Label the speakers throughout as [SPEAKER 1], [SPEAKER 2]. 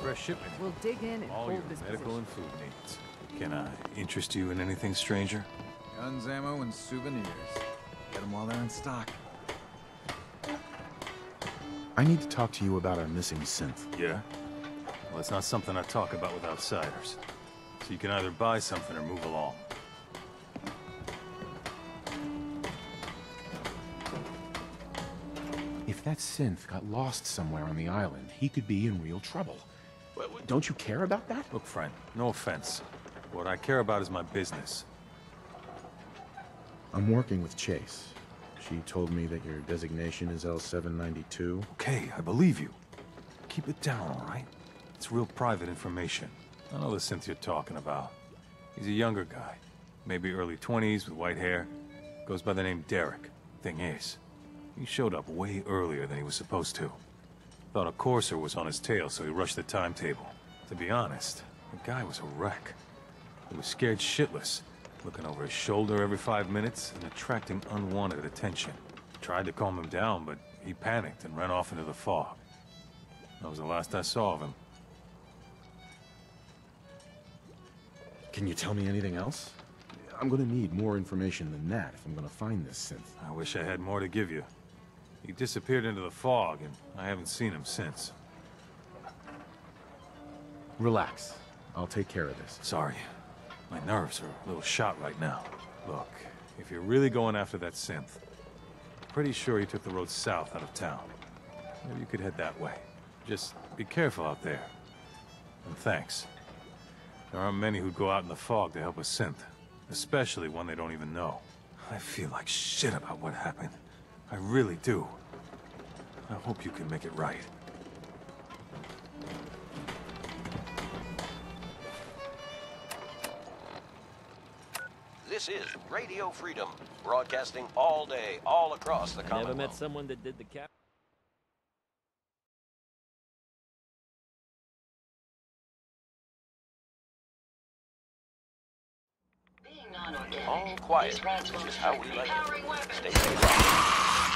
[SPEAKER 1] fresh shipment.
[SPEAKER 2] We'll dig in and
[SPEAKER 1] All your
[SPEAKER 2] hold this
[SPEAKER 1] medical
[SPEAKER 2] position.
[SPEAKER 1] and food needs. Can I interest you in anything, stranger?
[SPEAKER 3] Guns, ammo, and souvenirs. Get them while they're in stock.
[SPEAKER 4] I need to talk to you about our missing synth.
[SPEAKER 1] Yeah? Well, it's not something I talk about with outsiders. So you can either buy something or move along.
[SPEAKER 4] If that synth got lost somewhere on the island, he could be in real trouble. Don't you care about that?
[SPEAKER 1] Look, friend, no offense. What I care about is my business.
[SPEAKER 4] I'm working with Chase. She told me that your designation is L792.
[SPEAKER 1] Okay, I believe you. Keep it down, all right? It's real private information. I know the synth you're talking about. He's a younger guy. Maybe early 20s with white hair. Goes by the name Derek. Thing is, he showed up way earlier than he was supposed to. Thought a courser was on his tail, so he rushed the timetable. To be honest, the guy was a wreck. He was scared shitless, looking over his shoulder every 5 minutes and attracting unwanted attention. Tried to calm him down, but he panicked and ran off into the fog. That was the last I saw of him.
[SPEAKER 4] Can you tell me anything else? I'm gonna need more information than that if I'm gonna find this synth.
[SPEAKER 1] I wish I had more to give you. He disappeared into the fog, and I haven't seen him since.
[SPEAKER 4] Relax. I'll take care of this.
[SPEAKER 1] Sorry. My nerves are a little shot right now. Look, if you're really going after that synth, I'm pretty sure he took the road south out of town. Maybe you could head that way. Just be careful out there. And thanks. There aren't many who'd go out in the fog to help a synth, especially one they don't even know. I feel like shit about what happened. I really do. I hope you can make it right.
[SPEAKER 5] This is Radio Freedom, broadcasting all day, all across the Commonwealth.
[SPEAKER 6] Never met someone that did the cap.
[SPEAKER 5] All quiet, which is how we like it. Stay safe.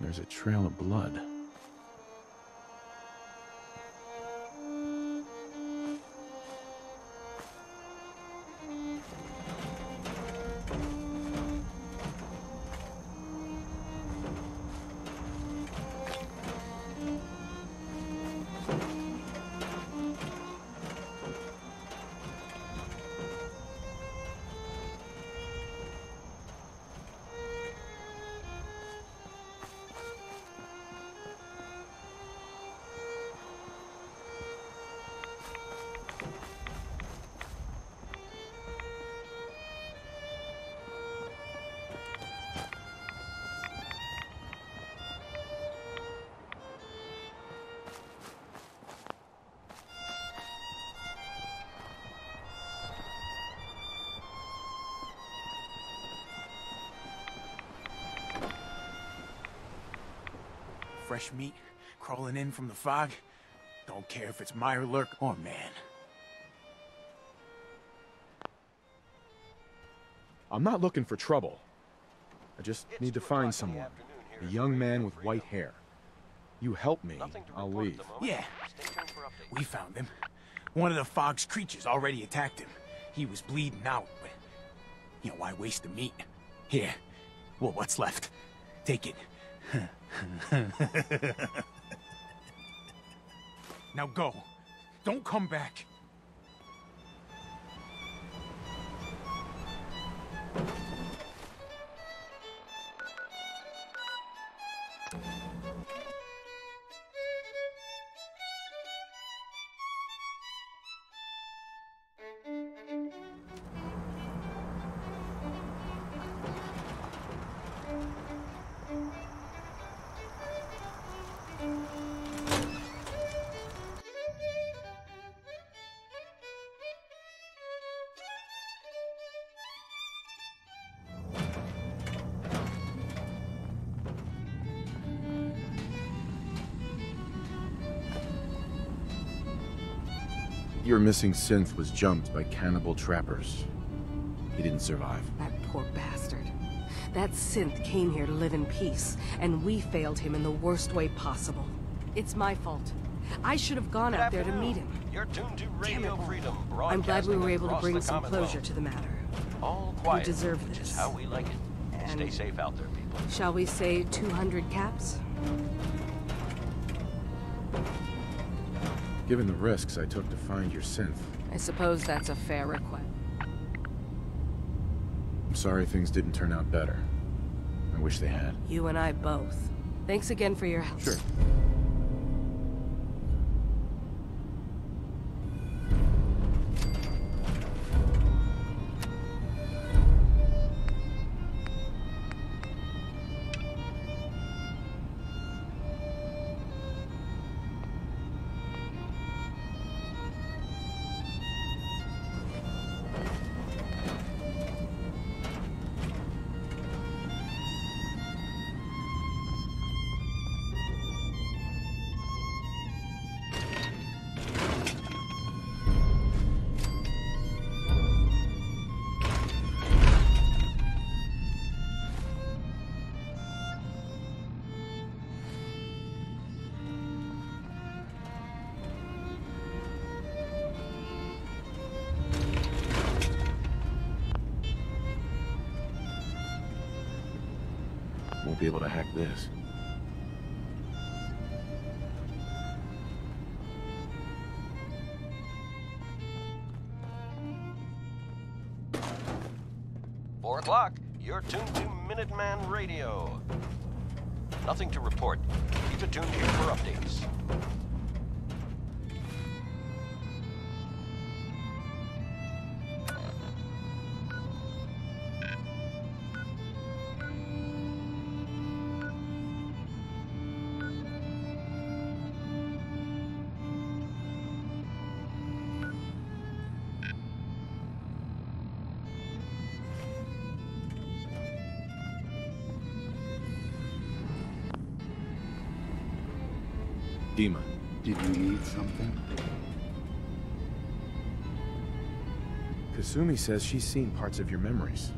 [SPEAKER 4] There's a trail of blood.
[SPEAKER 7] Fresh meat crawling in from the fog. Don't care if it's Mirelurk or man.
[SPEAKER 4] I'm not looking for trouble. I just need to find someone. A young man with white hair. You help me, I'll leave.
[SPEAKER 7] Yeah, we found him. One of the fog's creatures already attacked him. He was bleeding out, but... You know, why waste the meat? Here, well, what's left? Take it. Now go. Don't come back.
[SPEAKER 4] Your missing synth was jumped by cannibal trappers. He didn't survive.
[SPEAKER 2] That poor bastard. That synth came here to live in peace, and we failed him in the worst way possible. It's my fault. I should have gone out there to meet him.
[SPEAKER 6] You're tuned to
[SPEAKER 2] Damn
[SPEAKER 6] Radio
[SPEAKER 2] it.
[SPEAKER 6] Freedom,
[SPEAKER 2] I'm glad we were able to
[SPEAKER 6] broadcasting
[SPEAKER 2] bring
[SPEAKER 6] across
[SPEAKER 2] some
[SPEAKER 6] the
[SPEAKER 2] closure
[SPEAKER 6] Commonwealth.
[SPEAKER 2] to the matter.
[SPEAKER 6] All quiet,
[SPEAKER 2] You deserve
[SPEAKER 6] which
[SPEAKER 2] this.
[SPEAKER 6] is how we like it.
[SPEAKER 2] And-
[SPEAKER 6] Stay safe out there, people.
[SPEAKER 2] Shall we say 200 caps?
[SPEAKER 4] Given the risks I took to find your synth,
[SPEAKER 2] I suppose that's a fair request.
[SPEAKER 4] I'm sorry things didn't turn out better. I wish they had.
[SPEAKER 2] You and I both. Thanks again for your help.
[SPEAKER 4] Sure. Won't be able to hack this.
[SPEAKER 6] Four o'clock. You're tuned to Minuteman Radio. Nothing to report. Keep it tuned here for updates.
[SPEAKER 4] Dima.
[SPEAKER 8] Did you need something?
[SPEAKER 4] Kasumi says she's seen parts of your memories.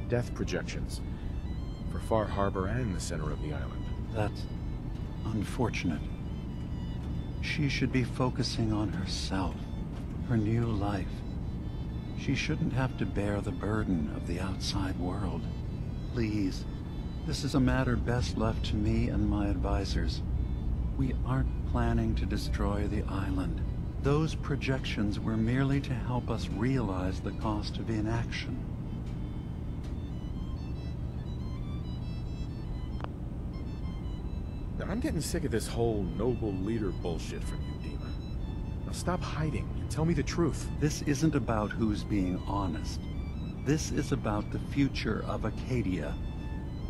[SPEAKER 4] Death projections. For Far Harbor and the center of the island.
[SPEAKER 8] That's unfortunate. She should be focusing on herself, her new life. She shouldn't have to bear the burden of the outside world. Please, this is a matter best left to me and my advisors. We aren't planning to destroy the island. Those projections were merely to help us realize the cost of inaction.
[SPEAKER 4] Now, I'm getting sick of this whole noble leader bullshit from you, Dima. Now stop hiding and tell me the truth.
[SPEAKER 8] This isn't about who's being honest. This is about the future of Acadia,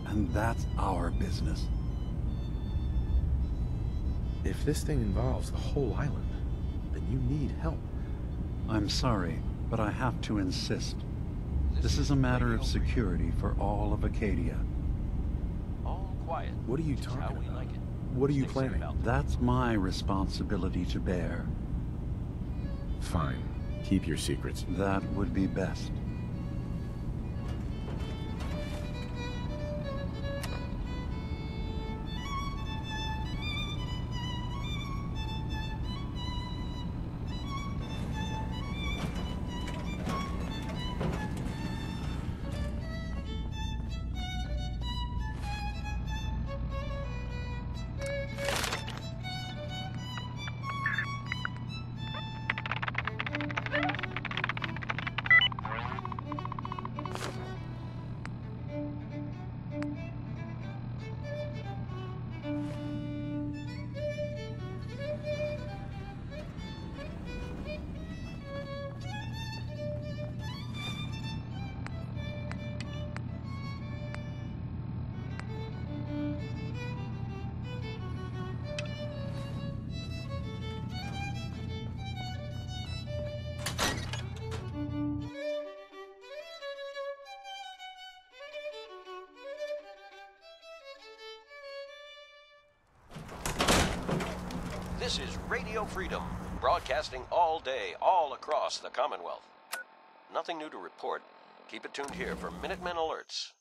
[SPEAKER 8] and that's our business.
[SPEAKER 4] If this thing involves the whole island, then you need help.
[SPEAKER 8] I'm sorry, but I have to insist. This is a matter of security for all of Acadia.
[SPEAKER 6] All quiet.
[SPEAKER 4] What are you
[SPEAKER 6] which is how
[SPEAKER 4] talking
[SPEAKER 6] we
[SPEAKER 4] about?
[SPEAKER 6] like it.
[SPEAKER 4] What are you
[SPEAKER 6] Stay safe
[SPEAKER 4] planning?
[SPEAKER 6] out there.
[SPEAKER 8] That's my responsibility to bear.
[SPEAKER 4] Fine. Keep your secrets.
[SPEAKER 8] That would be best.
[SPEAKER 6] This is Radio Freedom, broadcasting all day, all across the Commonwealth. Nothing new to report. Keep it tuned here for Minutemen alerts.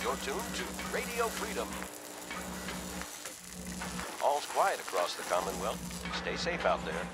[SPEAKER 6] You're tuned to Radio Freedom. All's quiet across the Commonwealth. Stay safe out there.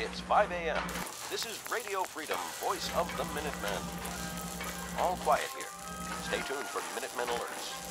[SPEAKER 6] It's 5 a.m. This is Radio Freedom, voice of the Minutemen. All quiet here. Stay tuned for Minutemen alerts.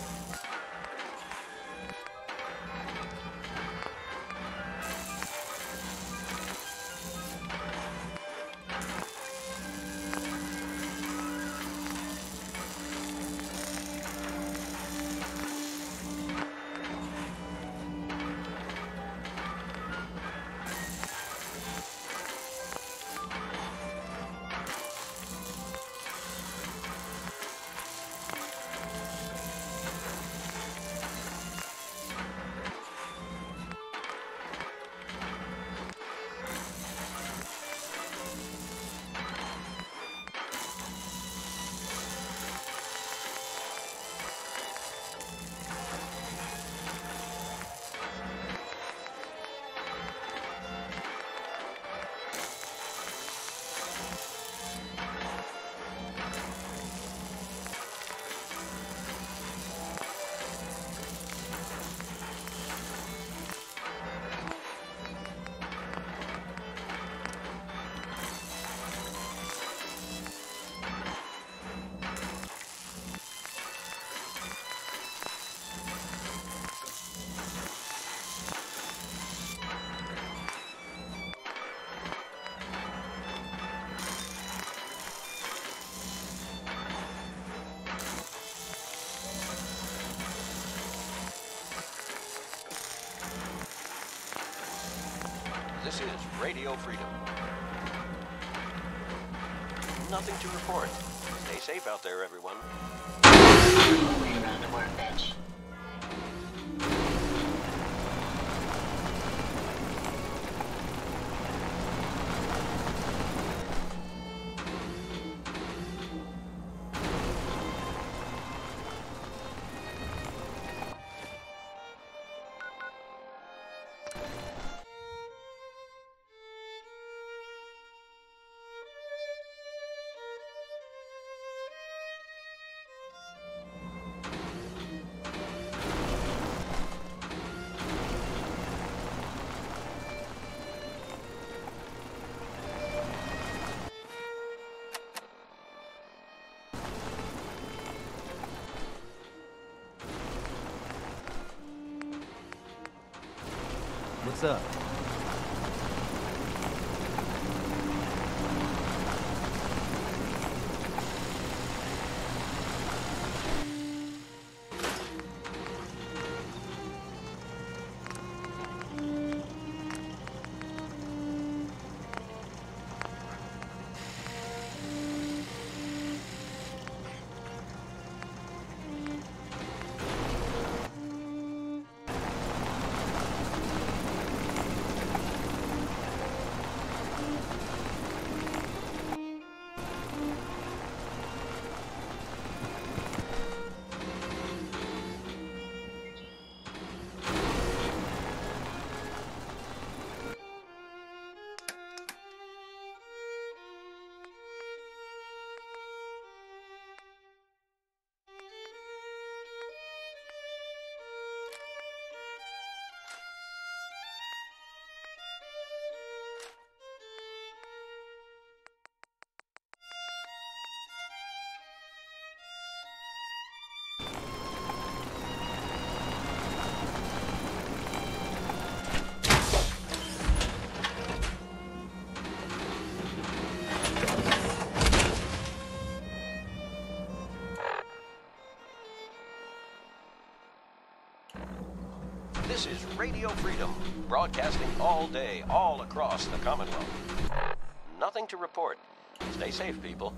[SPEAKER 6] This is Radio Freedom. Nothing to report. Stay safe out there, everyone.
[SPEAKER 5] Way around the workbench.
[SPEAKER 3] What's up?
[SPEAKER 6] This is Radio Freedom, broadcasting all day, all across the Commonwealth. Nothing to report. Stay safe, people.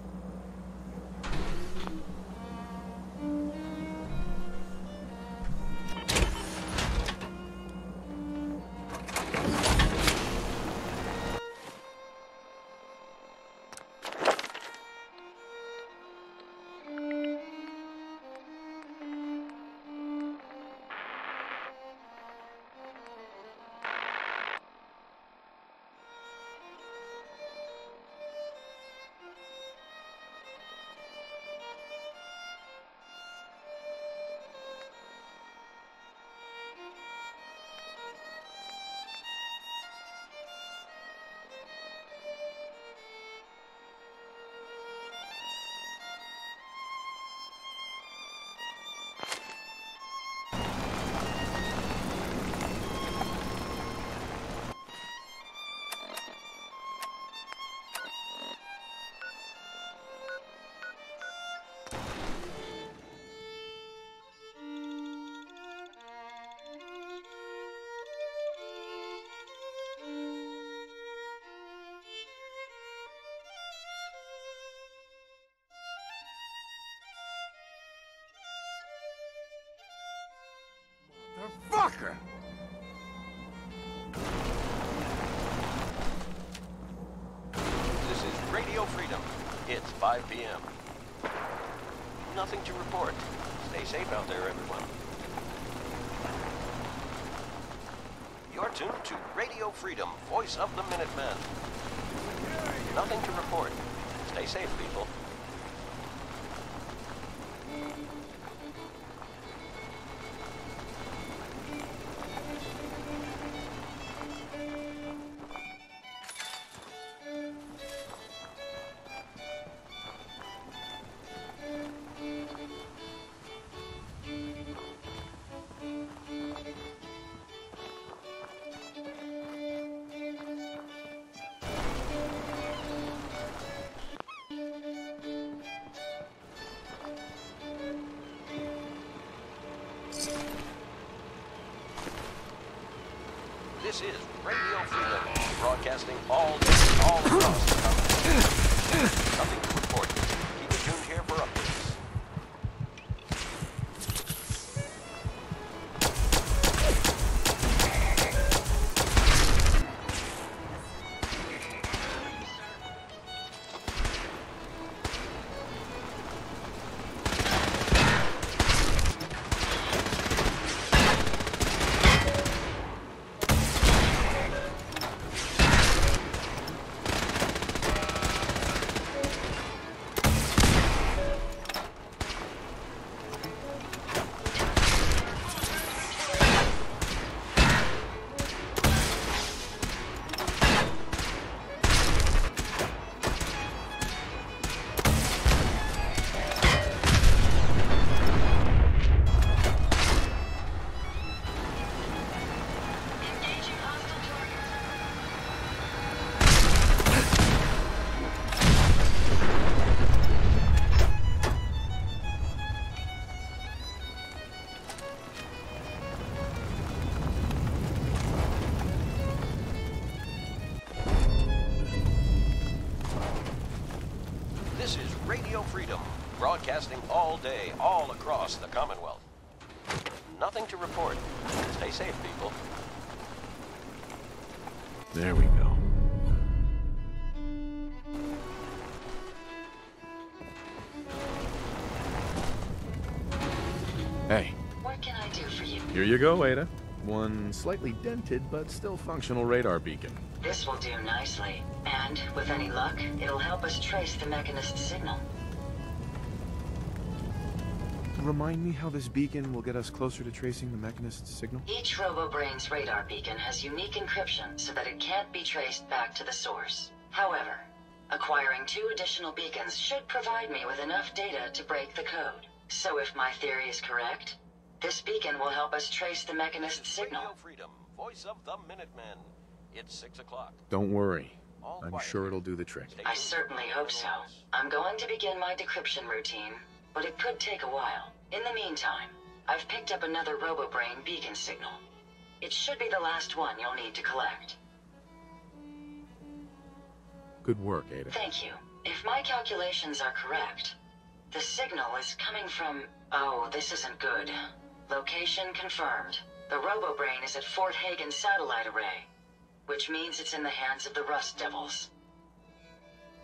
[SPEAKER 7] Fucker!
[SPEAKER 6] This is Radio Freedom. It's 5 p.m. Nothing to report. Stay safe out there, everyone. You're tuned to Radio Freedom, voice of the Minutemen. Nothing to report. Stay safe, people. This is Radio Freedom, broadcasting all day, all across the country. Nothing to report. Keep it tuned here for updates. day, all across the Commonwealth. Nothing to report. Stay safe, people.
[SPEAKER 4] There we go. Hey.
[SPEAKER 5] What can I do for you?
[SPEAKER 4] Here you go, Ada. One slightly dented but still functional radar beacon.
[SPEAKER 5] This will do nicely. And, with any luck, it'll help us trace the Mechanist's signal.
[SPEAKER 4] Remind me how this beacon will get us closer to tracing the Mechanist's signal?
[SPEAKER 5] Each RoboBrain's radar beacon has unique encryption so that it can't be traced back to the source. However, acquiring 2 additional beacons should provide me with enough data to break the code. So if my theory is correct, this beacon will help us trace the Mechanist's signal.
[SPEAKER 6] Radio Freedom, voice of the Minutemen. It's 6 o'clock.
[SPEAKER 4] Don't worry.
[SPEAKER 6] All
[SPEAKER 4] I'm
[SPEAKER 6] quiet.
[SPEAKER 4] sure it'll do the trick.
[SPEAKER 5] I certainly hope so. I'm going to begin my decryption routine, but it could take a while. In the meantime, I've picked up another RoboBrain beacon signal. It should be the last one you'll need to collect.
[SPEAKER 4] Good work, Ada.
[SPEAKER 5] Thank you. If my calculations are correct, the signal is coming from... Oh, this isn't good. Location confirmed. The RoboBrain is at Fort Hagen Satellite Array, which means it's in the hands of the Rust Devils.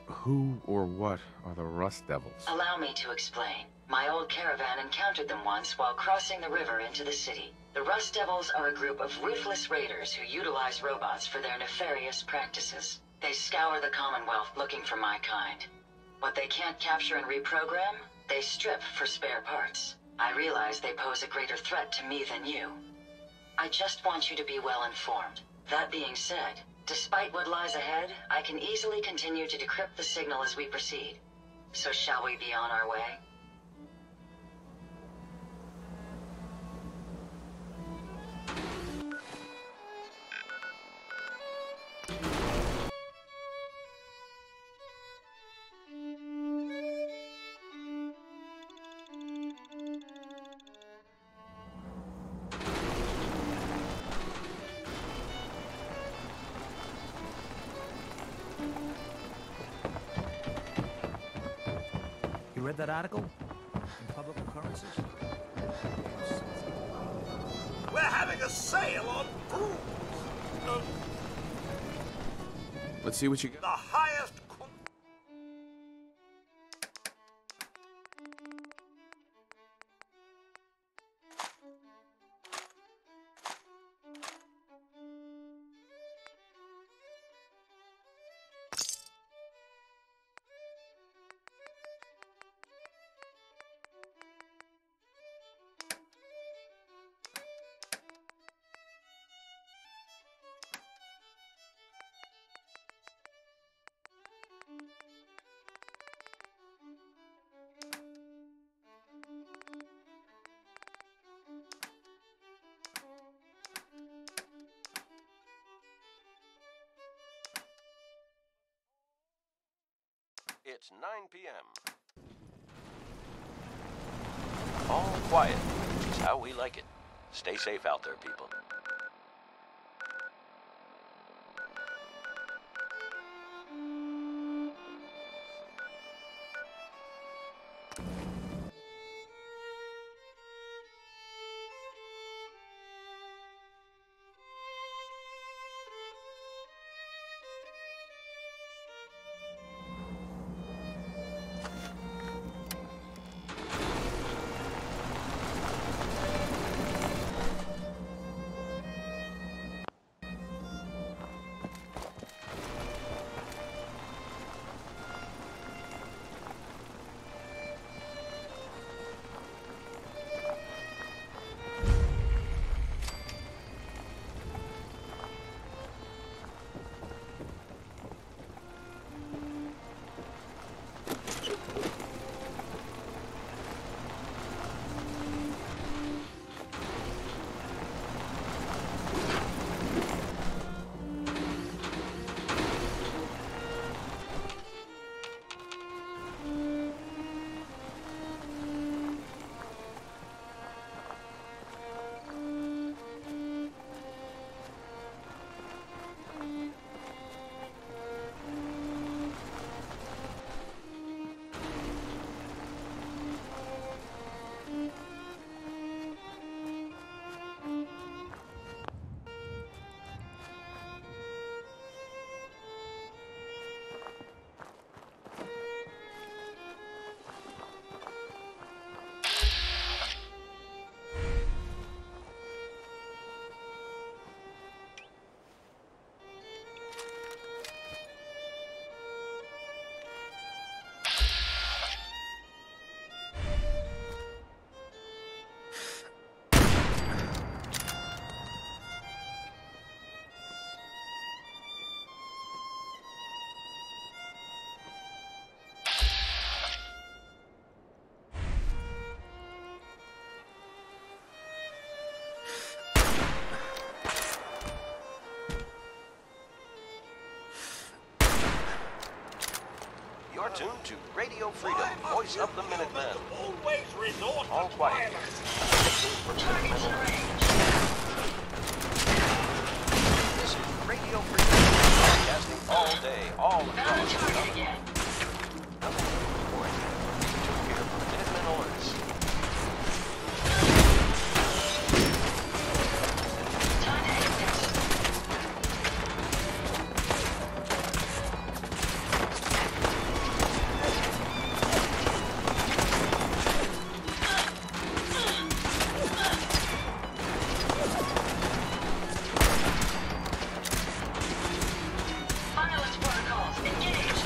[SPEAKER 4] Who or what are the Rust Devils?
[SPEAKER 5] Allow me to explain. My old caravan encountered them once while crossing the river into the city. The Rust Devils are a group of ruthless raiders who utilize robots for their nefarious practices. They scour the Commonwealth looking for my kind. What they can't capture and reprogram, they strip for spare parts. I realize they pose a greater threat to me than you. I just want you to be well informed. That being said, despite what lies ahead, I can easily continue to decrypt the signal as we proceed. So shall we be on our way?
[SPEAKER 9] You read that article? In Public Occurrences?
[SPEAKER 10] We're having a sale on brooms.
[SPEAKER 4] Let's see what you got.
[SPEAKER 10] The highest...
[SPEAKER 6] It's 9 p.m. All quiet, which is how we like it. Stay safe out there, people. Radio Freedom, voice of the Minutemen.
[SPEAKER 10] Always resort
[SPEAKER 6] All
[SPEAKER 10] to
[SPEAKER 6] quiet.
[SPEAKER 10] violence.
[SPEAKER 5] Targets in range.
[SPEAKER 6] This is Radio Freedom, broadcasting all day, all
[SPEAKER 5] Found
[SPEAKER 6] across
[SPEAKER 5] a
[SPEAKER 6] the
[SPEAKER 5] target again.
[SPEAKER 6] Nothing to report. Keep tuned here for Minutemen alerts.
[SPEAKER 5] Time to exit. Violence protocols engaged.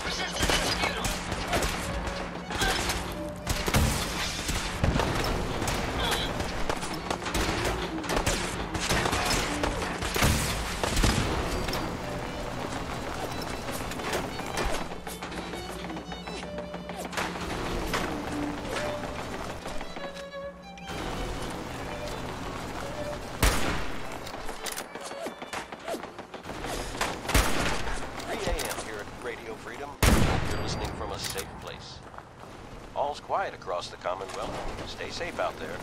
[SPEAKER 5] Resistance is futile.
[SPEAKER 6] Here at Radio Freedom. Hope you're listening from a safe place. All's quiet across the Commonwealth. Stay safe out there.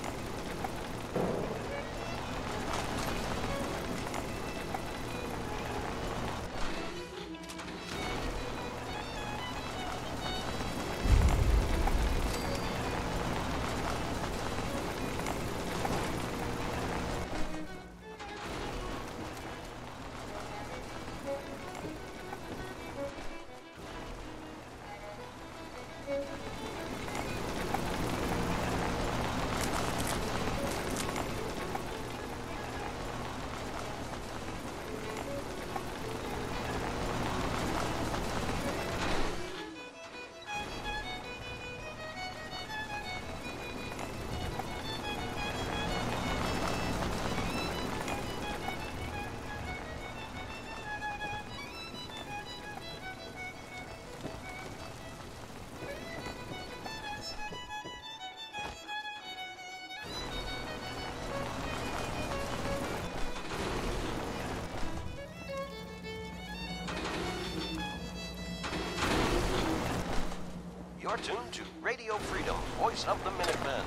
[SPEAKER 6] You're tuned to Radio Freedom, voice of the Minutemen.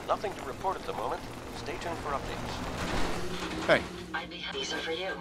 [SPEAKER 6] Nothing to report at the moment. Stay tuned for updates.
[SPEAKER 4] Hey,
[SPEAKER 5] I'd be happy. These are for you.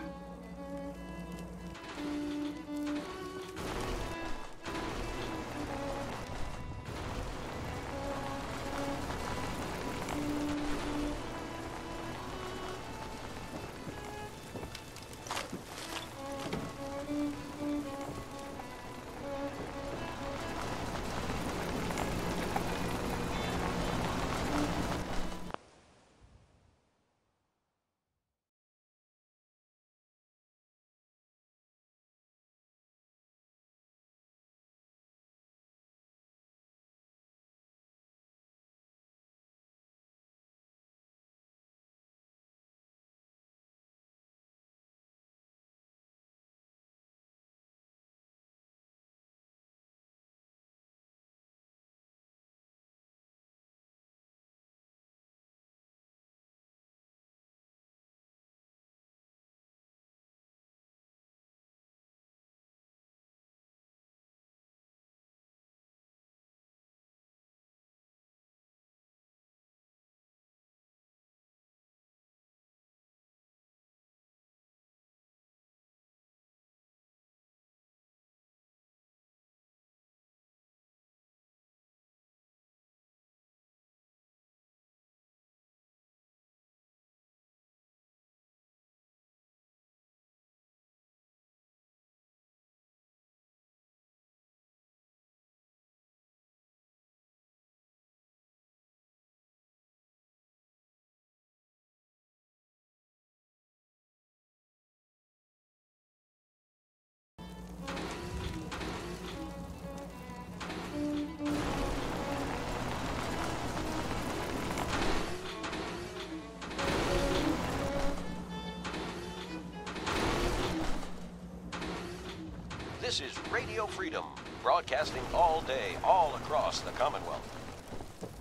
[SPEAKER 6] This is Radio Freedom, broadcasting all day, all across the Commonwealth.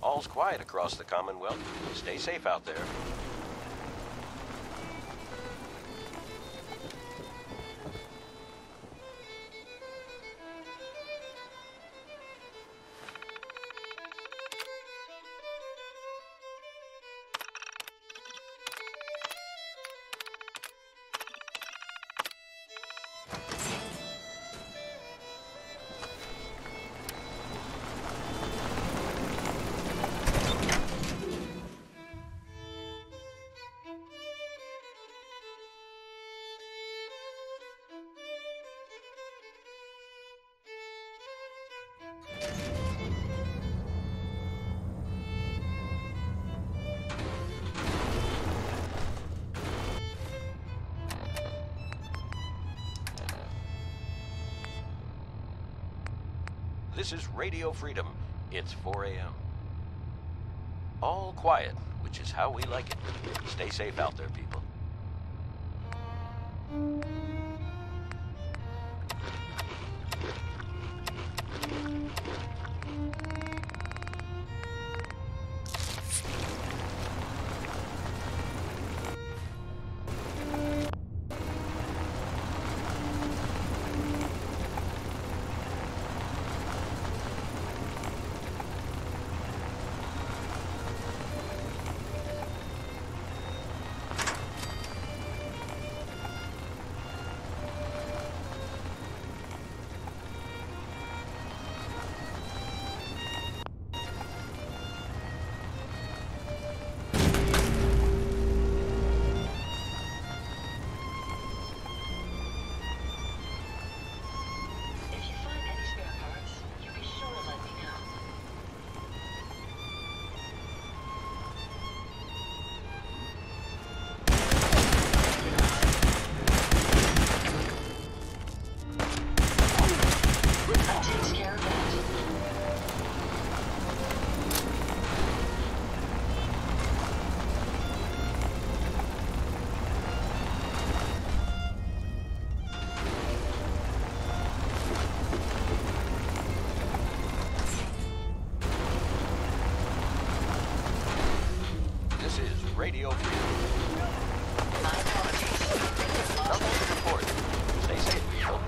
[SPEAKER 6] All's quiet across the Commonwealth. Stay safe out there. This is Radio Freedom. It's 4 a.m. All quiet, which is how we like it. Stay safe out there, people. Radio Freedom.
[SPEAKER 5] My apologies.
[SPEAKER 6] Nothing to report. Stay safe, people.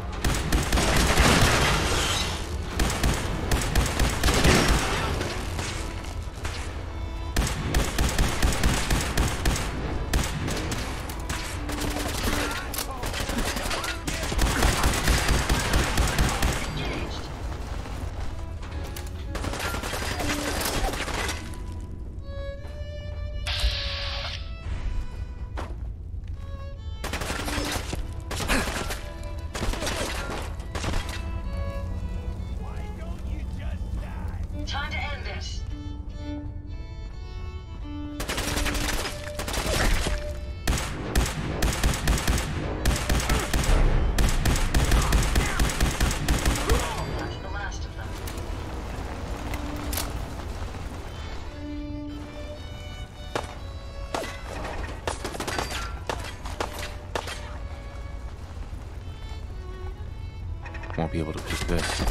[SPEAKER 5] Time to end this. That's the last of them.
[SPEAKER 4] Won't be able to pick this.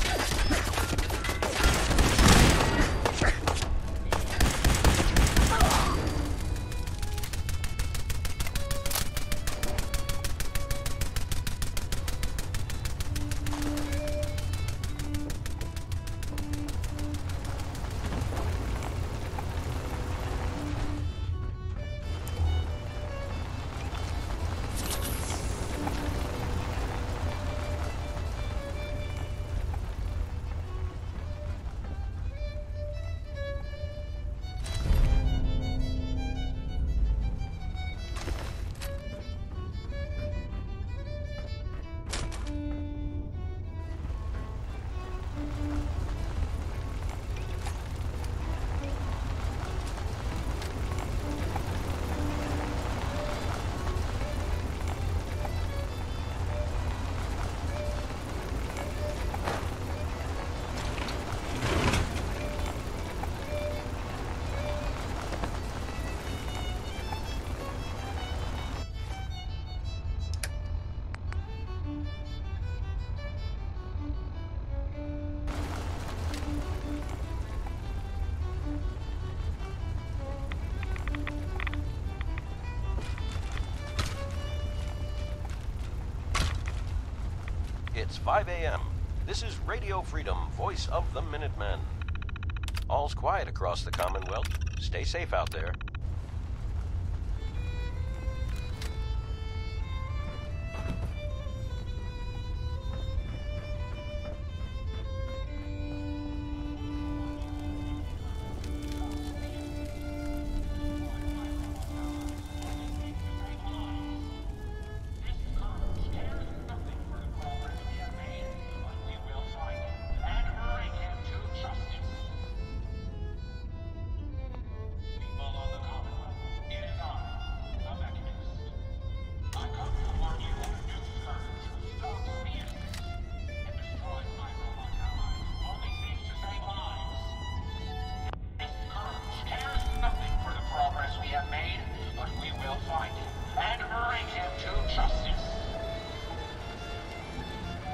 [SPEAKER 6] It's 5 a.m. This is Radio Freedom, voice of the Minutemen. All's quiet across the Commonwealth. Stay safe out there.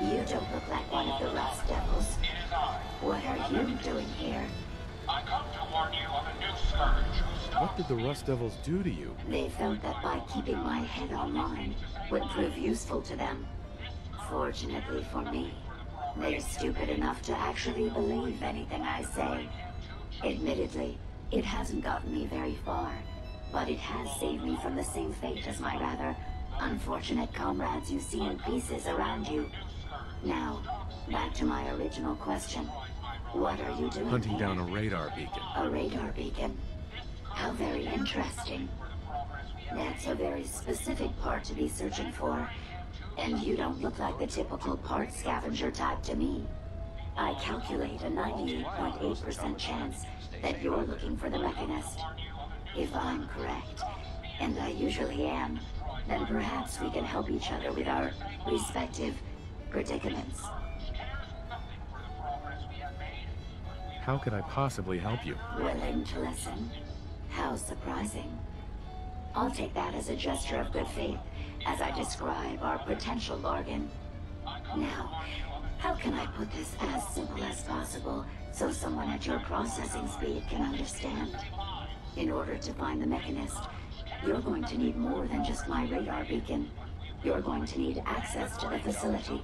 [SPEAKER 11] You don't look like one of the Rust Devils. What are you doing here?
[SPEAKER 10] I come to warn you of a new scourge.
[SPEAKER 4] What did the Rust Devils do to you?
[SPEAKER 11] They felt that by keeping my head online would prove useful to them. Fortunately for me, they're stupid enough to actually believe anything I say. Admittedly, it hasn't gotten me very far, but it has saved me from the same fate as my rather unfortunate comrades you see in pieces around you. Now, back to my original question. What are you doing
[SPEAKER 4] Hunting
[SPEAKER 11] here?
[SPEAKER 4] down a radar beacon.
[SPEAKER 11] A radar beacon? How very interesting. That's a very specific part to be searching for. And you don't look like the typical part scavenger type to me. I calculate a 98.8% chance that you're looking for the Mechanist. If I'm correct, and I usually am, then perhaps we can help each other with our respective predicaments.
[SPEAKER 4] How could I possibly help you?
[SPEAKER 11] Willing to listen? How surprising. I'll take that as a gesture of good faith as I describe our potential bargain. Now, how can I put this as simple as possible so someone at your processing speed can understand? In order to find the Mechanist, you're going to need more than just my radar beacon. You're going to need access to the facility.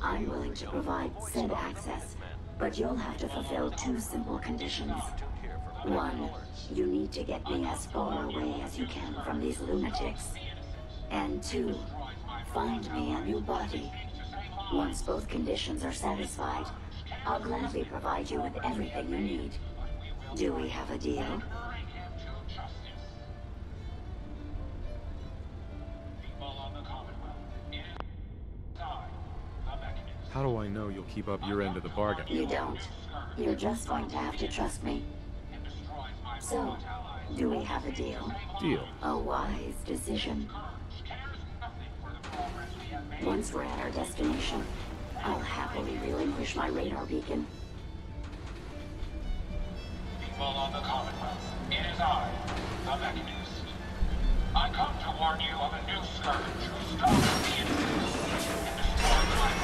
[SPEAKER 11] I'm willing to provide said access, but you'll have to fulfill two simple conditions. One, you need to get me as far away as you can from these lunatics. And two, find me a new body. Once both conditions are satisfied, I'll gladly provide you with everything you need. Do we have a deal?
[SPEAKER 4] How do I know you'll keep up your end of the bargain?
[SPEAKER 11] You don't. You're just going to have to trust me. So, do we have a deal?
[SPEAKER 4] Deal.
[SPEAKER 11] A wise decision. Once we're at our destination, I'll happily relinquish my radar beacon.
[SPEAKER 10] People of the Commonwealth, it is I, the Mechanist. I come to warn you of a new scourge who stalks the innocent and destroys my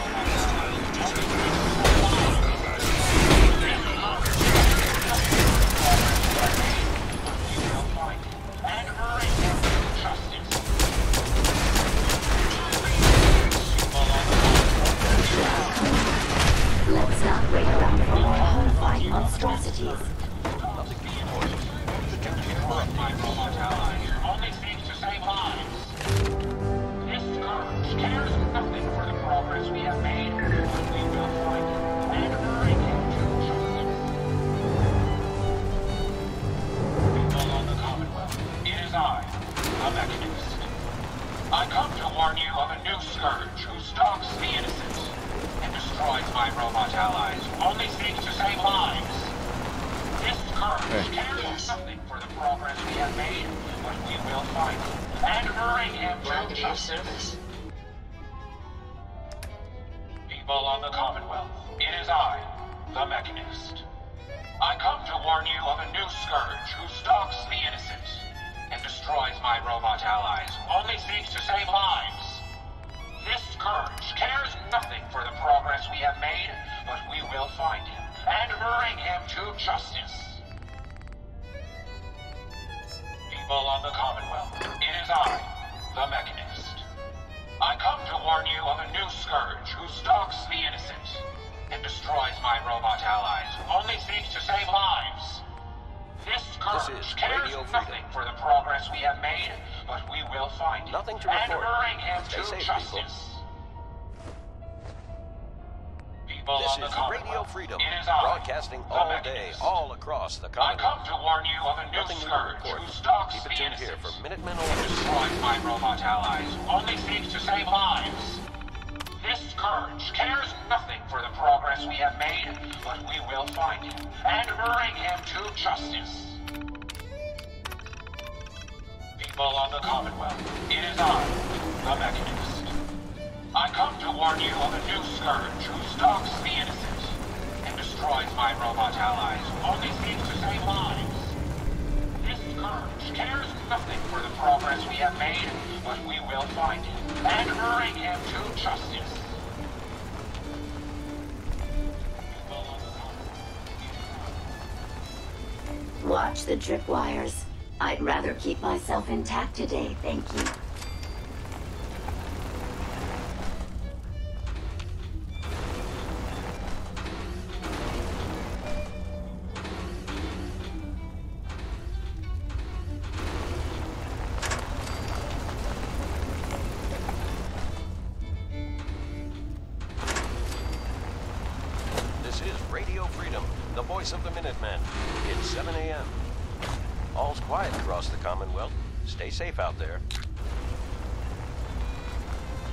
[SPEAKER 11] Let's not wait around for more horrifying monstrosities.
[SPEAKER 10] My robot allies only seeks to save lives. This scourge cares nothing for the progress we have made, but we will find him and bring him to justice. People of the Commonwealth, it is I, the Mechanist. I come to warn you of a new scourge who stalks the innocent and destroys my robot allies, who only seeks to save lives. This scourge cares nothing for the progress we have made, but we will find him and bring him to justice. People of the Commonwealth, it is I, the Mechanist. I come to warn you of a new scourge who stalks the innocent and destroys my robot allies, who only seeks to save lives. This scourge cares nothing for the progress we have made, but we will find him and bring him to justice. People of the Commonwealth, it is I, the Mechanist. I come to warn you of a new scourge who stalks the innocent and destroys my robot allies who only seek to save lives. This scourge cares nothing for the progress we have made, but we will find him
[SPEAKER 6] Nothing to
[SPEAKER 10] and
[SPEAKER 6] report.
[SPEAKER 10] bring him
[SPEAKER 6] Stay
[SPEAKER 10] to
[SPEAKER 6] safe,
[SPEAKER 10] justice.
[SPEAKER 6] This
[SPEAKER 10] On the
[SPEAKER 6] is
[SPEAKER 10] Commonwealth,
[SPEAKER 6] Radio Freedom,
[SPEAKER 10] it is I,
[SPEAKER 6] broadcasting
[SPEAKER 10] the
[SPEAKER 6] all
[SPEAKER 10] Mechanist.
[SPEAKER 6] day, all across the
[SPEAKER 10] I
[SPEAKER 6] Commonwealth.
[SPEAKER 10] come to warn you of a new
[SPEAKER 6] Nothing new to
[SPEAKER 10] scourge
[SPEAKER 6] report.
[SPEAKER 10] who stalks
[SPEAKER 6] Keep
[SPEAKER 10] the
[SPEAKER 6] it tuned
[SPEAKER 10] innocent
[SPEAKER 6] here for Minutemen
[SPEAKER 10] and
[SPEAKER 6] Alerts.
[SPEAKER 10] destroys my robot allies who only seek to save lives. This scourge cares nothing for the progress we have made, but we will find him and bring him to justice. People of the Commonwealth, it is I, the Mechanist. I come to warn you of a new scourge who stalks the innocent and destroys my robot allies who only seek to save lives. This scourge cares nothing for the progress we have made, but we will find him and bring him to justice.
[SPEAKER 11] Watch the tripwires. I'd rather keep myself intact today, thank you.
[SPEAKER 6] This is Radio Freedom, the voice of the Minutemen. It's 7 a.m. All's quiet across the Commonwealth. Stay safe out there.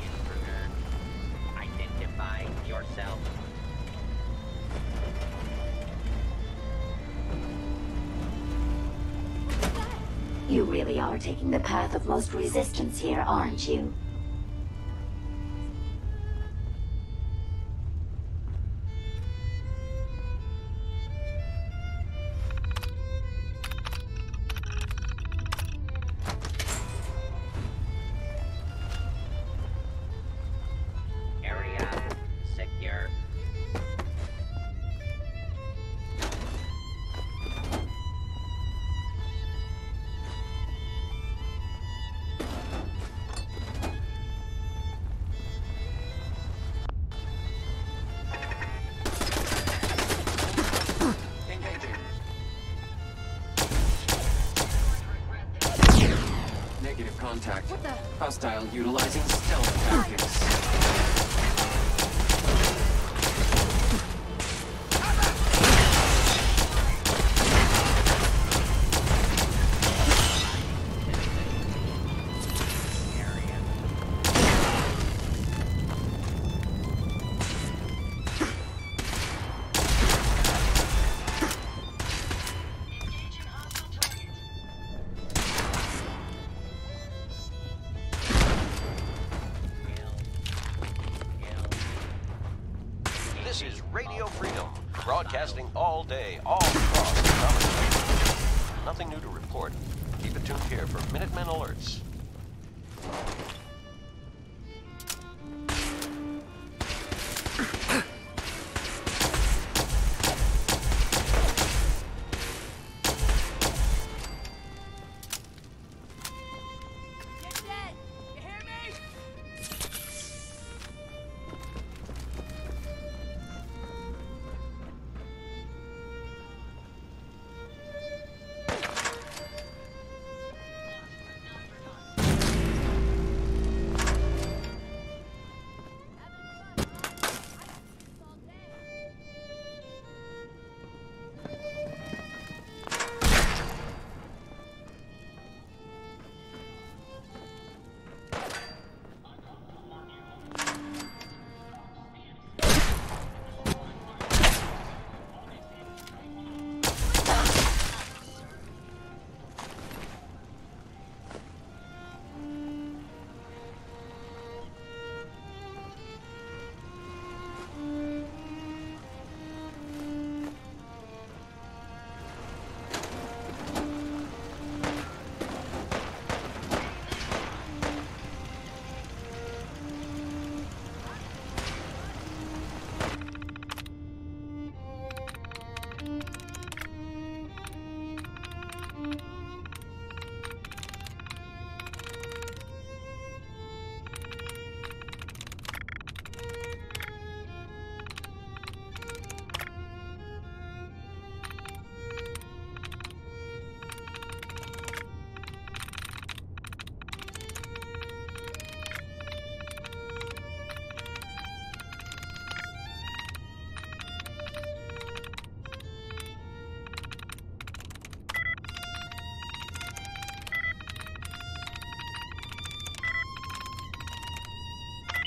[SPEAKER 12] Intruder, identify yourself.
[SPEAKER 11] You really are taking the path of most resistance here, aren't you?
[SPEAKER 12] Area secure.
[SPEAKER 13] Negative contact. Hostile utilizing stealth tactics.
[SPEAKER 6] This is Radio Freedom, broadcasting all day, all across the Commonwealth. Nothing new to report. Keep it tuned here for Minutemen Alerts.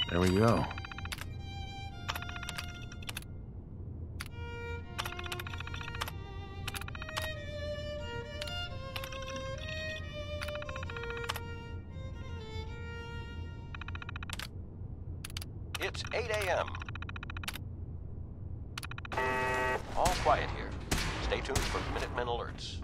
[SPEAKER 4] There we go.
[SPEAKER 6] It's 8 a.m. All quiet here. Stay tuned for Minutemen alerts.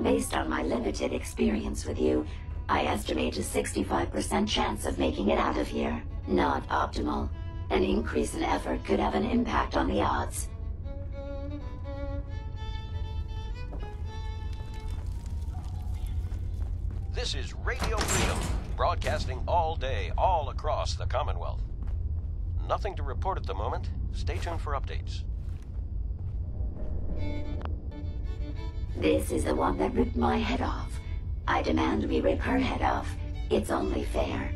[SPEAKER 11] Based on my limited experience with you, I estimate a 65% chance of making it out of here. Not optimal. An increase in effort could have an impact on the odds.
[SPEAKER 6] This is Radio Freedom, broadcasting all day, all across the Commonwealth. Nothing to report at the moment. Stay tuned for updates.
[SPEAKER 11] This is the one that ripped my head off. I demand we rip her head off. It's only fair.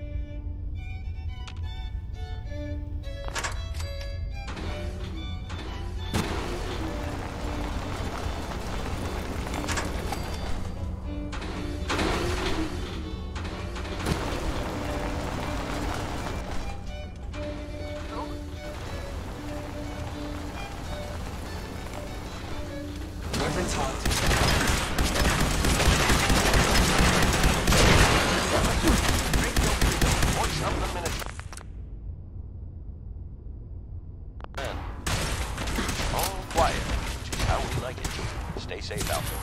[SPEAKER 6] Stay safe out there.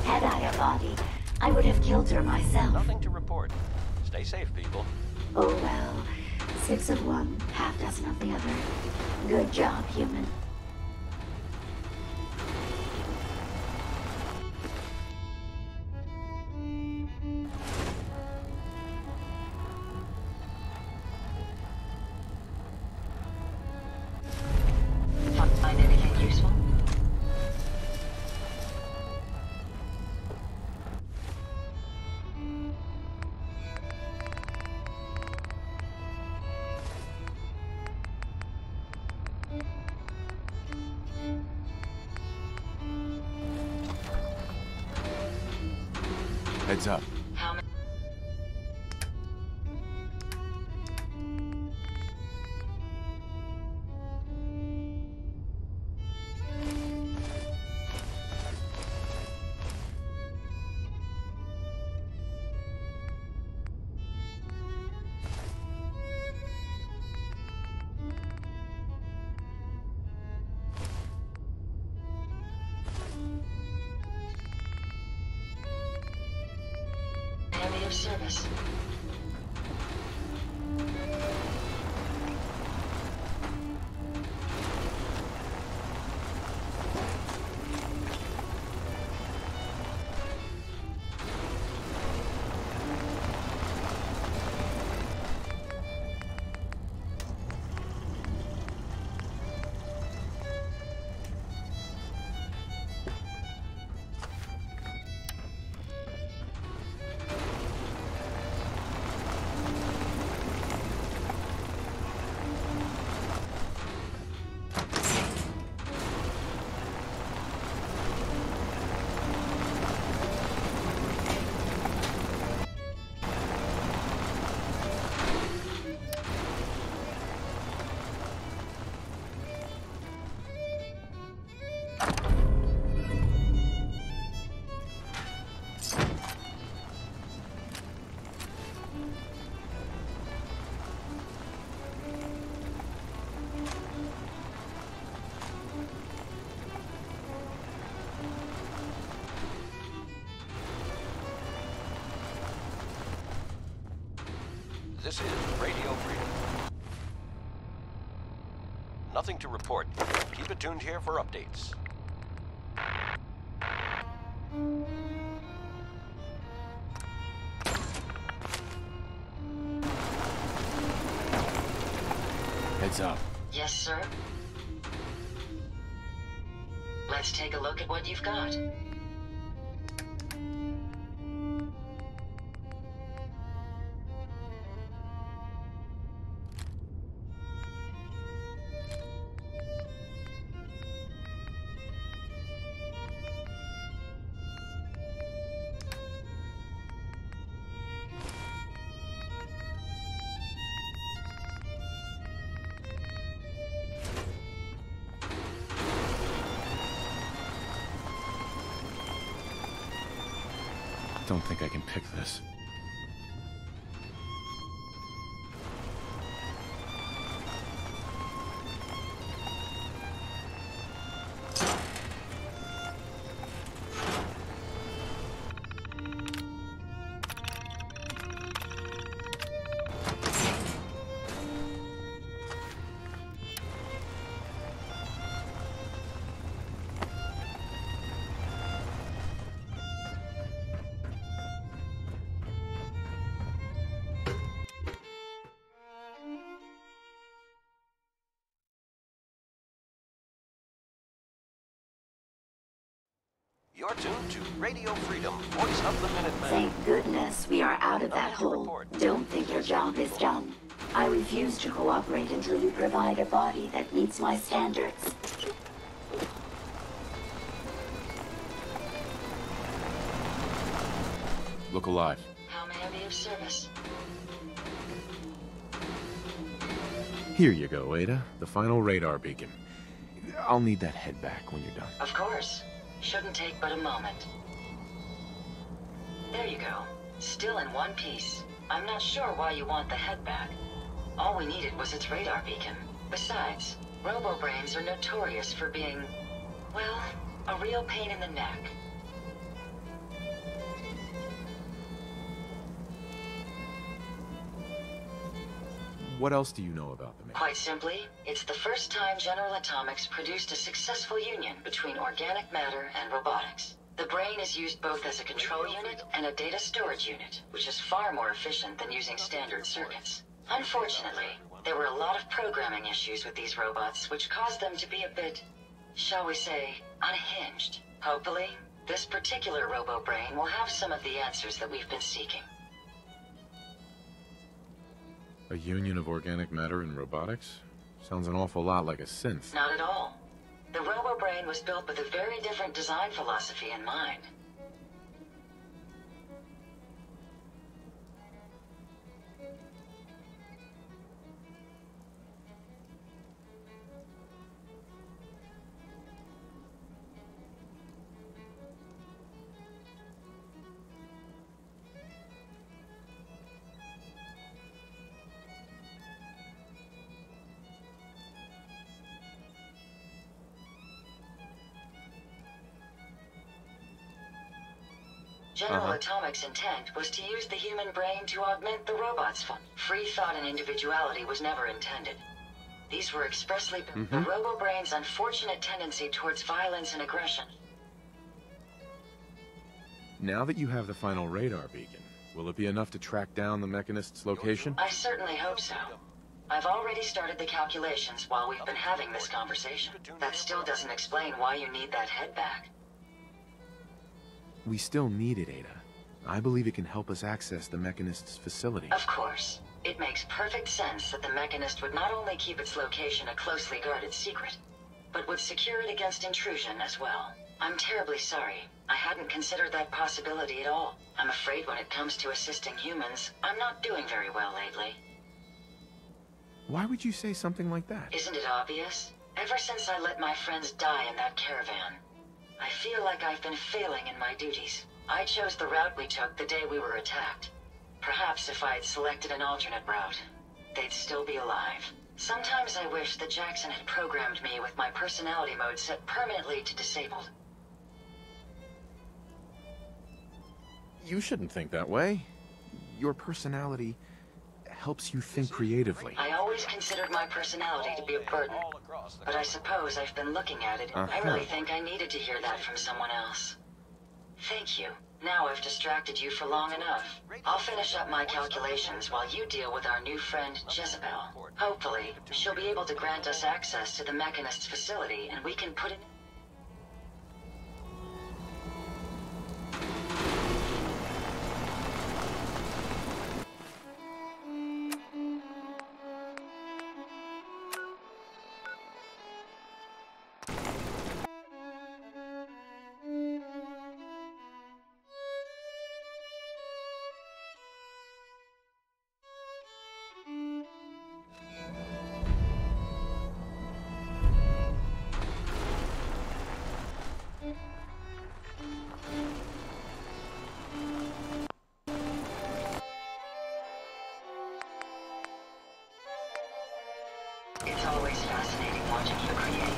[SPEAKER 11] Had I a body, I would have killed her myself.
[SPEAKER 6] Nothing to report. Stay safe, people.
[SPEAKER 11] Oh well. 6 of one, half dozen of the other. Good job, human.
[SPEAKER 5] Find anything useful?
[SPEAKER 4] Heads up.
[SPEAKER 5] How many? Area of service.
[SPEAKER 6] This is Radio Freedom. Nothing to report. Keep it tuned here for updates.
[SPEAKER 4] Heads up.
[SPEAKER 5] Yes, sir? Let's take a look at what you've got.
[SPEAKER 4] Don't think I can pick this.
[SPEAKER 6] You're tuned to Radio Freedom, voice of the Minutemen.
[SPEAKER 11] Thank goodness we are out of that hole. Don't think your job is done. I refuse to cooperate until you provide a body that meets my standards.
[SPEAKER 4] Look alive.
[SPEAKER 5] How may I be of service?
[SPEAKER 4] Here you go, Ada. The final radar beacon. I'll need that head back when you're done.
[SPEAKER 5] Of course. Shouldn't take but a moment. There you go. Still in one piece. I'm not sure why you want the head back. All we needed was its radar beacon. Besides, robo-brains are notorious for being, well, a real pain in the neck.
[SPEAKER 4] What else do you know about them?
[SPEAKER 5] Quite simply, it's the first time General Atomics produced a successful union between organic matter and robotics. The brain is used both as a control unit and a data storage unit, which is far more efficient than using standard circuits. Unfortunately, there were a lot of programming issues with these robots, which caused them to be a bit, shall we say, unhinged. Hopefully, this particular robo-brain will have some of the answers that we've been seeking.
[SPEAKER 4] A union of organic matter and robotics? Sounds an awful lot like a synth.
[SPEAKER 5] Not at all. The robo-brain was built with a very different design philosophy in mind. General Atomics' intent was to use the human brain to augment the robot's fun. Free thought and individuality was never intended. These were expressly the robo-brain's unfortunate tendency towards violence and aggression.
[SPEAKER 4] Now that you have the final radar beacon, will it be enough to track down the Mechanist's location?
[SPEAKER 5] I certainly hope so. I've already started the calculations while we've been having this conversation. That still doesn't explain why you need that head back.
[SPEAKER 4] We still need it, Ada. I believe it can help us access the Mechanist's facility.
[SPEAKER 5] Of course. It makes perfect sense that the Mechanist would not only keep its location a closely guarded secret, but would secure it against intrusion as well. I'm terribly sorry. I hadn't considered that possibility at all. I'm afraid when it comes to assisting humans, I'm not doing very well lately.
[SPEAKER 4] Why would you say something like that?
[SPEAKER 5] Isn't it obvious? Ever since I let my friends die in that caravan, I feel like I've been failing in my duties. I chose the route we took the day we were attacked. Perhaps if I had selected an alternate route, they'd still be alive. Sometimes I wish that Jackson had programmed me with my personality mode set permanently to disabled.
[SPEAKER 4] You shouldn't think that way. Your personality helps you think creatively.
[SPEAKER 5] I always considered my personality to be a burden, but I suppose I've been looking at it. I really think I needed to hear that from someone else. Thank you. Now I've distracted you for long enough. I'll finish up my calculations while you deal with our new friend, Jezebel. Hopefully, she'll be able to grant us access to the Mechanist's facility, and we can put it... It's always fascinating watching you create.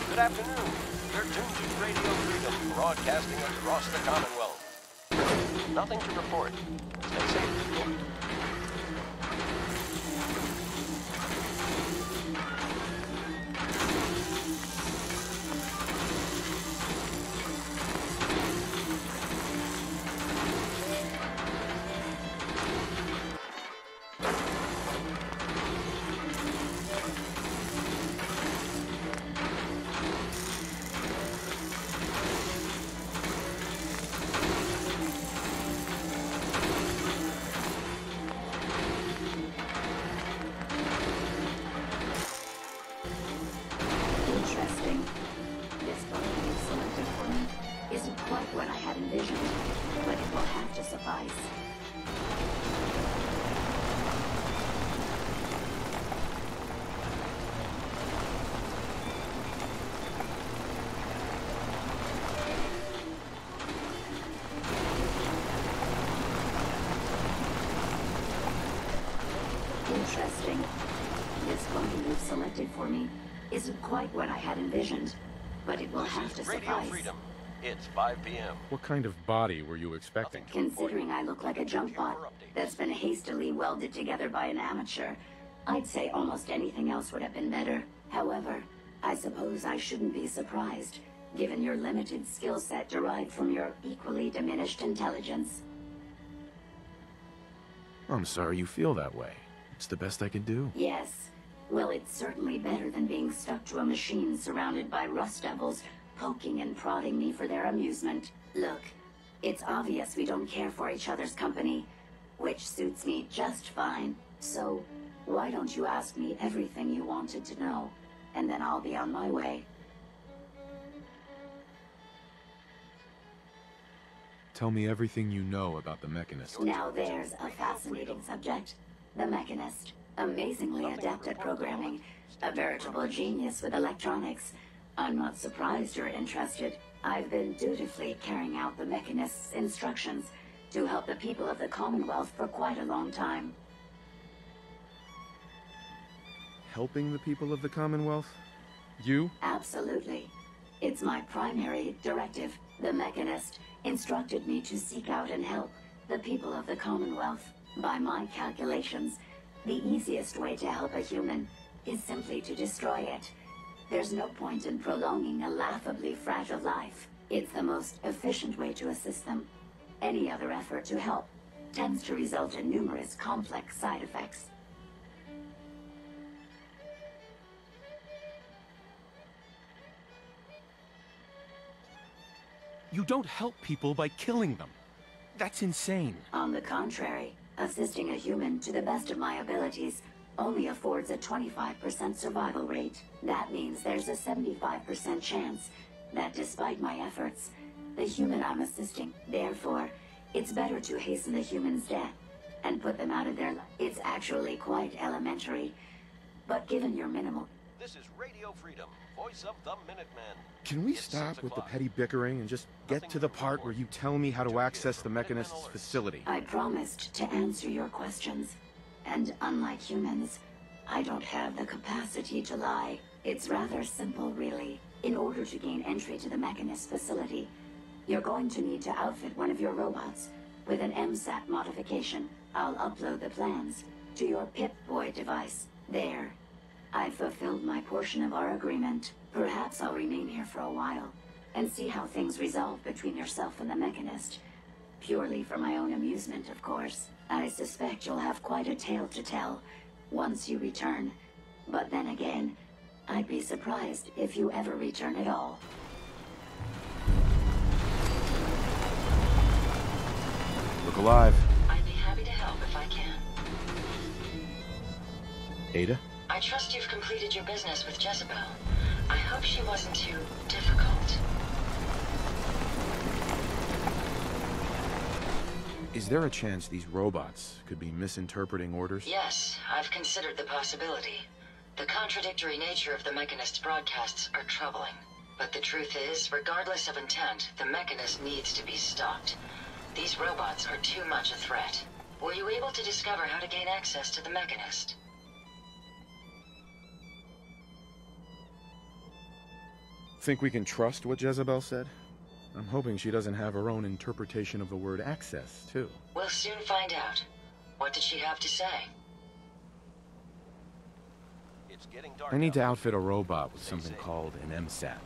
[SPEAKER 6] Good afternoon. You're tuned to Radio Freedom, broadcasting across the Commonwealth. Nothing to report. Stay safe, people.
[SPEAKER 11] Interesting. This body you've selected for me isn't quite what I had envisioned, but it will have to
[SPEAKER 6] Radio
[SPEAKER 11] suffice.
[SPEAKER 6] Freedom. It's 5 p.m.
[SPEAKER 4] What kind of body were you expecting?
[SPEAKER 11] Considering I look like a junk bot that's been hastily welded together by an amateur, I'd say almost anything else would have been better. However, I suppose I shouldn't be surprised, given your limited skill set derived from your equally diminished intelligence.
[SPEAKER 4] I'm sorry you feel that way. It's the best I can do.
[SPEAKER 11] Yes. Well, it's certainly better than being stuck to a machine surrounded by rust devils, poking and prodding me for their amusement. Look, it's obvious we don't care for each other's company, which suits me just fine. So, why don't you ask me everything you wanted to know, and then I'll be on my way.
[SPEAKER 4] Tell me everything you know about the Mechanist.
[SPEAKER 11] Now there's a fascinating subject. The Mechanist. Amazingly adept at programming. A veritable genius with electronics. I'm not surprised you're interested. I've been dutifully carrying out the Mechanist's instructions to help the people of the Commonwealth for quite a long time.
[SPEAKER 4] Helping the people of the Commonwealth? You?
[SPEAKER 11] Absolutely. It's my primary directive. The Mechanist instructed me to seek out and help the people of the Commonwealth. By my calculations, the easiest way to help a human is simply to destroy it. There's no point in prolonging a laughably fragile life. It's the most efficient way to assist them. Any other effort to help tends to result in numerous complex side effects.
[SPEAKER 4] You don't help people by killing them. That's insane.
[SPEAKER 11] On the contrary, assisting a human to the best of my abilities only affords a 25% survival rate. That means there's a 75% chance that despite my efforts, the human I'm assisting, therefore, it's better to hasten the human's death and put them out of their life. It's actually quite elementary, but given your minimal...
[SPEAKER 6] This is Radio Freedom, voice of the Minutemen.
[SPEAKER 4] Can we stop with the petty bickering and just get to the part where you tell me how to access the Mechanist's facility?
[SPEAKER 11] I promised to answer your questions. And unlike humans, I don't have the capacity to lie. It's rather simple, really. In order to gain entry to the Mechanist facility, you're going to need to outfit one of your robots with an MSAT modification. I'll upload the plans to your Pip-Boy device. There. I've fulfilled my portion of our agreement. Perhaps I'll remain here for a while and see how things resolve between yourself and the Mechanist. Purely for my own amusement, of course. I suspect you'll have quite a tale to tell once you return. But then again, I'd be surprised if you ever return at all.
[SPEAKER 4] Look alive.
[SPEAKER 5] I'd be happy to help if I can.
[SPEAKER 4] Ada?
[SPEAKER 5] I trust you've completed your business with Jezebel. I hope she wasn't too difficult.
[SPEAKER 4] Is there a chance these robots could be misinterpreting orders?
[SPEAKER 5] Yes, I've considered the possibility. The contradictory nature of the Mechanist's broadcasts are troubling. But the truth is, regardless of intent, the Mechanist needs to be stopped. These robots are too much a threat. Were you able to discover how to gain access to the Mechanist?
[SPEAKER 4] Think we can trust what Jezebel said? I'm hoping she doesn't have her own interpretation of the word access, too.
[SPEAKER 5] We'll soon find out. What did she have to say?
[SPEAKER 4] I need to outfit a robot with something called an MSAT.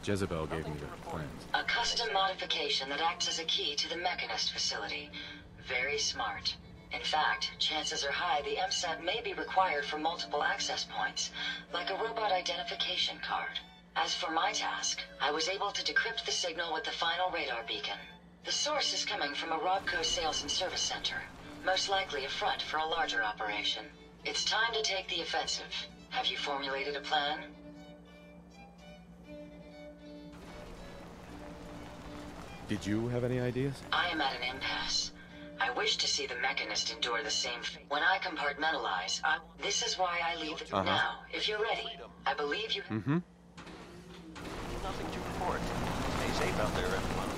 [SPEAKER 4] Jezebel gave me the plans.
[SPEAKER 5] A custom modification that acts as a key to the Mechanist facility. Very smart. In fact, chances are high the MSAT may be required for multiple access points, like a robot identification card. As for my task, I was able to decrypt the signal with the final radar beacon. The source is coming from a Robco sales and service center, most likely a front for a larger operation. It's time to take the offensive. Have you formulated a plan?
[SPEAKER 4] Did you have any ideas?
[SPEAKER 5] I am at an impasse. I wish to see the Mechanist endure the same fate. When I compartmentalize, this is why I leave it now. If you're ready, I believe you...
[SPEAKER 6] Nothing to report. Stay safe out there, everyone.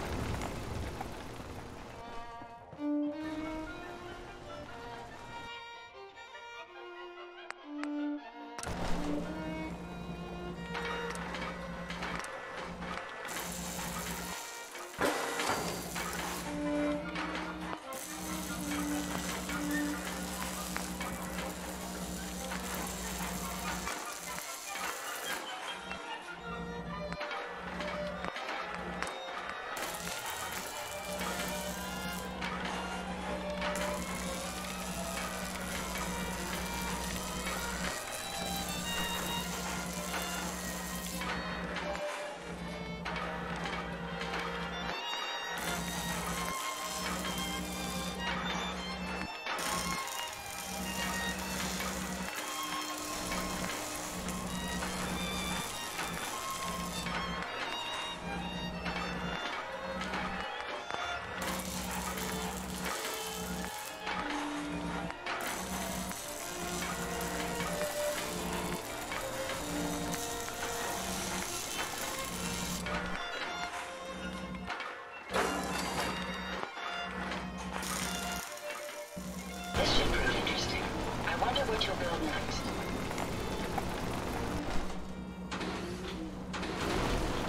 [SPEAKER 5] This should prove interesting. I wonder what you'll build next.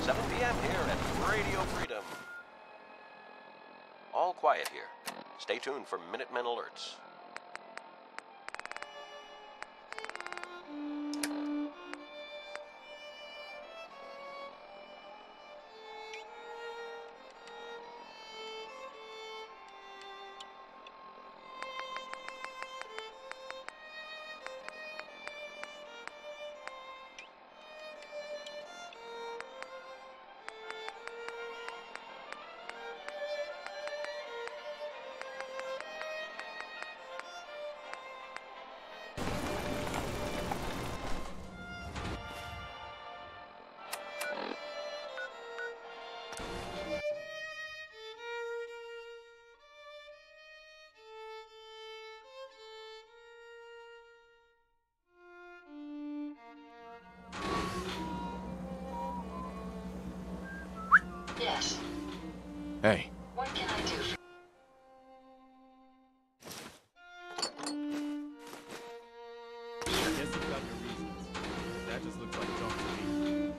[SPEAKER 6] 7 p.m. here at Radio Freedom. All quiet here. Stay tuned for Minutemen alerts.
[SPEAKER 5] Yes.
[SPEAKER 4] Hey.
[SPEAKER 5] What can I do for...
[SPEAKER 4] I guess you've got your reasons. That just looks like junk to me.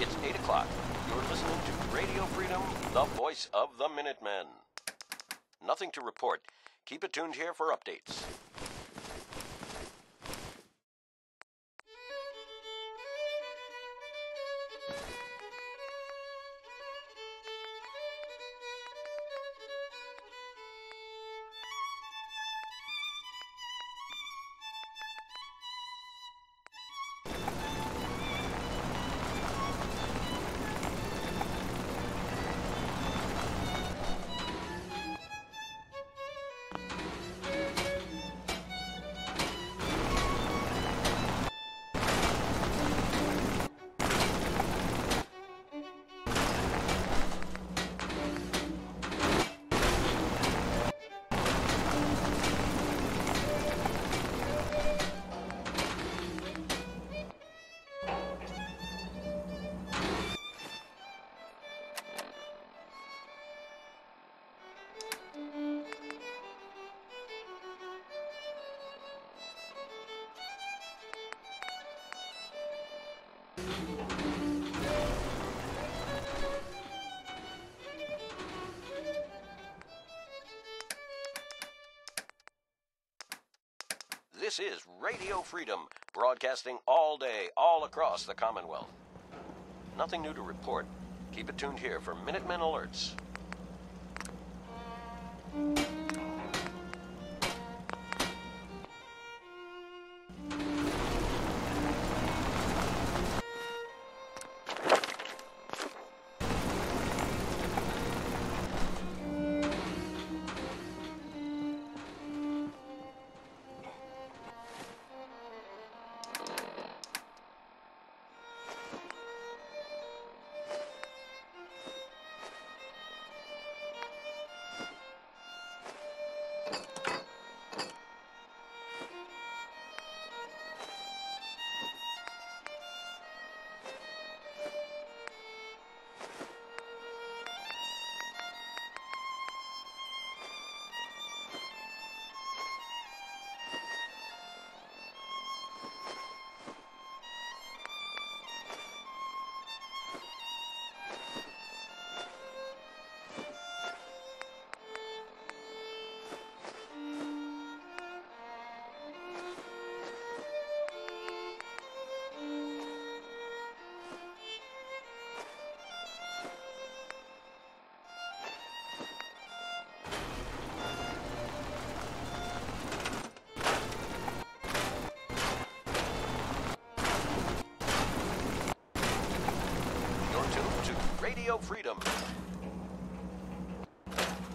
[SPEAKER 6] It's 8 o'clock. You're listening to Radio Freedom, the voice of the Minutemen. Nothing to report. Keep it tuned here for updates. This is Radio Freedom, broadcasting all day, all across the Commonwealth. Nothing new to report. Keep it tuned here for Minutemen alerts. Radio Freedom.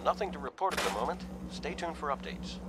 [SPEAKER 6] Nothing to report at the moment. Stay tuned for updates.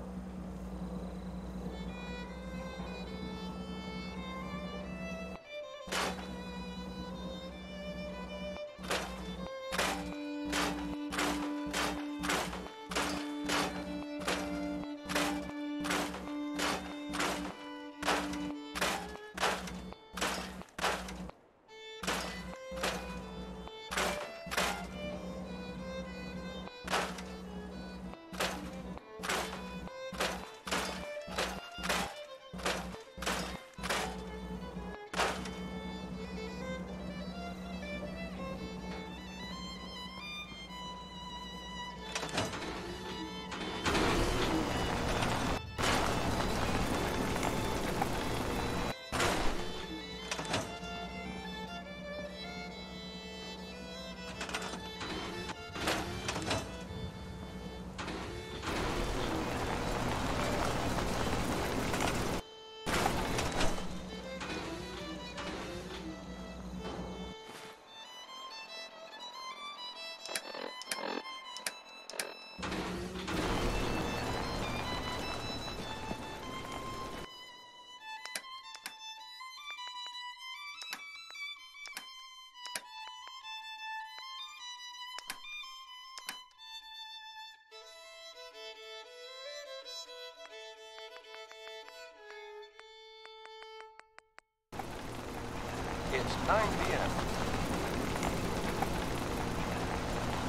[SPEAKER 6] It's 9 p.m.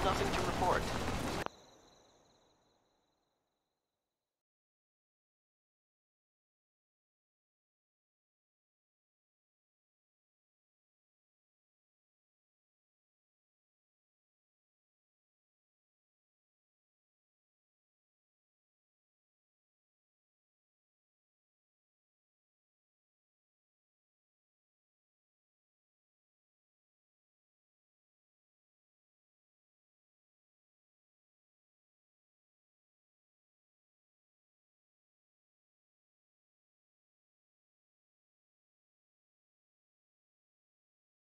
[SPEAKER 6] Nothing to report.